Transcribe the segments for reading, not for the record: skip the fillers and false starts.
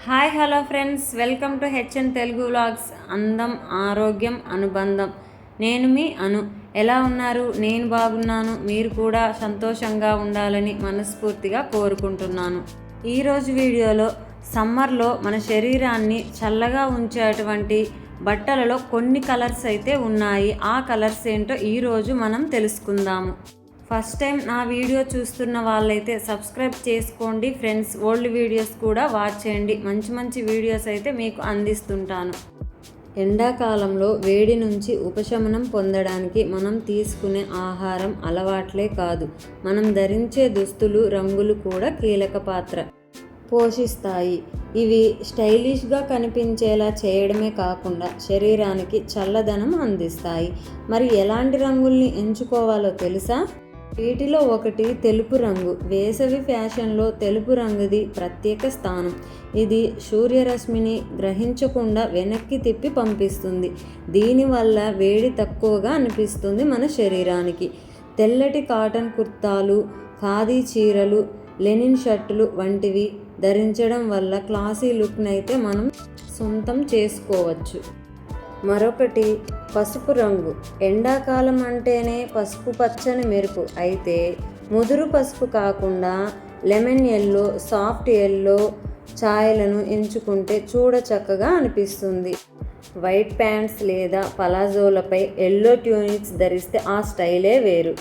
Hello friends, welcome to HN Telugu vlogs. అందం, ఆరోగ్యం, అనుబంధం. నేను మీ ఎలా ఉన్నారు? నేను బాగున్నాను. మీరు కూడా సంతోషంగా ఉండాలని మనస్ఫూర్తిగా కోరుకుంటున్నాను. ఈరోజు వీడియోలో సమ్మర్లో మన శరీరాన్ని చల్లగా ఉంచేటువంటి బట్టలలో కొన్ని కలర్స్ అయితే ఉన్నాయి. ఆ కలర్స్ ఏంటో ఈరోజు మనం తెలుసుకుందాము. ఫస్ట్ టైం నా వీడియో చూస్తున్న వాళ్ళైతే సబ్స్క్రైబ్ చేసుకోండి ఫ్రెండ్స్. ఓల్డ్ వీడియోస్ కూడా వాచ్ చేయండి. మంచి మంచి వీడియోస్ అయితే మీకు అందిస్తుంటాను. ఎండాకాలంలో వేడి నుంచి ఉపశమనం పొందడానికి మనం తీసుకునే ఆహారం, అలవాట్లే కాదు, మనం ధరించే దుస్తులు, రంగులు కూడా కీలక పాత్ర పోషిస్తాయి. ఇవి స్టైలిష్గా కనిపించేలా చేయడమే కాకుండా శరీరానికి చల్లదనం అందిస్తాయి. మరి ఎలాంటి రంగుల్ని ఎంచుకోవాలో తెలుసా? వీటిలో ఒకటి తెలుపు రంగు. వేసవి ఫ్యాషన్లో తెలుపు రంగుది ప్రత్యేక స్థానం. ఇది సూర్యరశ్మిని గ్రహించకుండా వెనక్కి తిప్పి పంపిస్తుంది. దీనివల్ల వేడి తక్కువగా అనిపిస్తుంది మన శరీరానికి. తెల్లటి కాటన్ కుర్తాలు, ఖాదీ చీరలు, లెనిన్ షర్టులు వంటివి ధరించడం వల్ల క్లాసీ లుక్నైతే మనం సొంతం చేసుకోవచ్చు. మరొకటి పసుపు రంగు. ఎండాకాలం అంటేనే పసుపు పచ్చని మెరుపు. అయితే ముదురు పసుపు కాకుండా లెమన్ ఎల్లో, సాఫ్ట్ ఎల్లో ఛాయలను ఎంచుకుంటే చూడ చక్కగా అనిపిస్తుంది. వైట్ ప్యాంట్స్ లేదా పలాజోలపై ఎల్లో ట్యూనిక్స్ ధరిస్తే ఆ స్టైలే వేరు.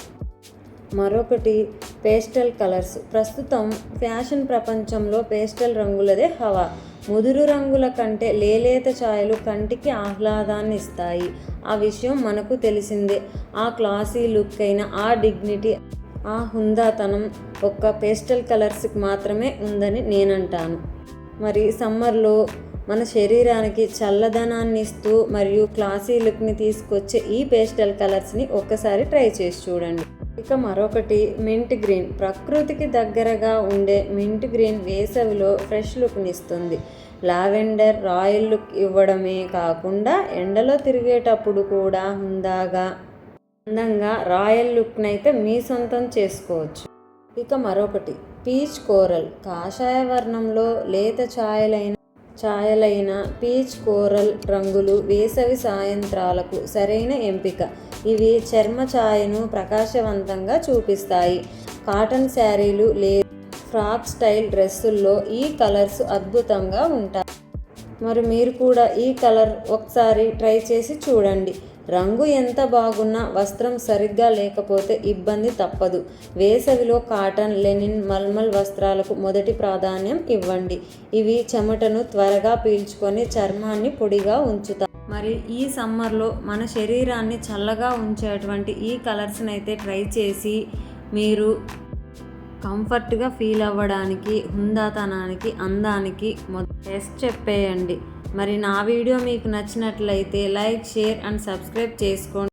మరొకటి పేస్టల్ కలర్స్. ప్రస్తుతం ఫ్యాషన్ ప్రపంచంలో పేస్టల్ రంగులదే హవా. ముదురు రంగుల కంటే లేలేత ఛాయలు కంటికి ఆహ్లాదాన్ని ఇస్తాయి. ఆ విషయం మనకు తెలిసిందే. ఆ క్లాసీ లుక్ అయిన, ఆ డిగ్నిటీ, ఆ హుందాతనం ఒక్క పేస్టల్ కలర్స్కి మాత్రమే ఉందని నేనంటాను. మరి సమ్మర్లో మన శరీరానికి చల్లదనాన్ని ఇస్తూ మరియు క్లాసీ లుక్ని తీసుకొచ్చే ఈ పేస్టల్ కలర్స్ని ఒక్కసారి ట్రై చేసి చూడండి. ఇక మరొకటి మింట్ గ్రీన్. ప్రకృతికి దగ్గరగా ఉండే మింట్ గ్రీన్ వేసవిలో ఫ్రెష్ లుక్ని ఇస్తుంది. లావెండర్ రాయల్ లుక్ ఇవ్వడమే కాకుండా ఎండలో తిరిగేటప్పుడు కూడా హుందాగా, అందంగా రాయల్ లుక్నైతే మీ సొంతం చేసుకోవచ్చు. ఇక మరొకటి పీచ్ కోరల్. కాషాయ వర్ణంలో లేత ఛాయలైన పీచ్ కోరల్ రంగులు వేసవి సాయంత్రాలకు సరైన ఎంపిక. ఇవి చర్మ ఛాయను ప్రకాశవంతంగా చూపిస్తాయి. కాటన్ శారీలు లేదా ఫ్రాక్ స్టైల్ డ్రెస్సుల్లో ఈ కలర్స్ అద్భుతంగా ఉంటాయి. మరి మీరు కూడా ఈ కలర్ ఒకసారి ట్రై చేసి చూడండి. రంగు ఎంత బాగున్నా వస్త్రం సరిగ్గా లేకపోతే ఇబ్బంది తప్పదు. వేసవిలో కాటన్, లెనిన్, మల్మల్ వస్త్రాలకు మొదటి ప్రాధాన్యం ఇవ్వండి. ఇవి చెమటను త్వరగా పీల్చుకొని చర్మాన్ని పొడిగా ఉంచుతాయి. మరి ఈ సమ్మర్లో మన శరీరాన్ని చల్లగా ఉంచేటువంటి ఈ కలర్స్ని అయితే ట్రై చేసి మీరు కంఫర్ట్గా ఫీల్ అవ్వడానికి, హుందాతనానికి, అందానికి బెస్ట్ చెప్పేయండి. మరి నా వీడియో మీకు నచ్చినట్లయితే లైక్, షేర్ అండ్ సబ్స్క్రైబ్ చేసుకోండి.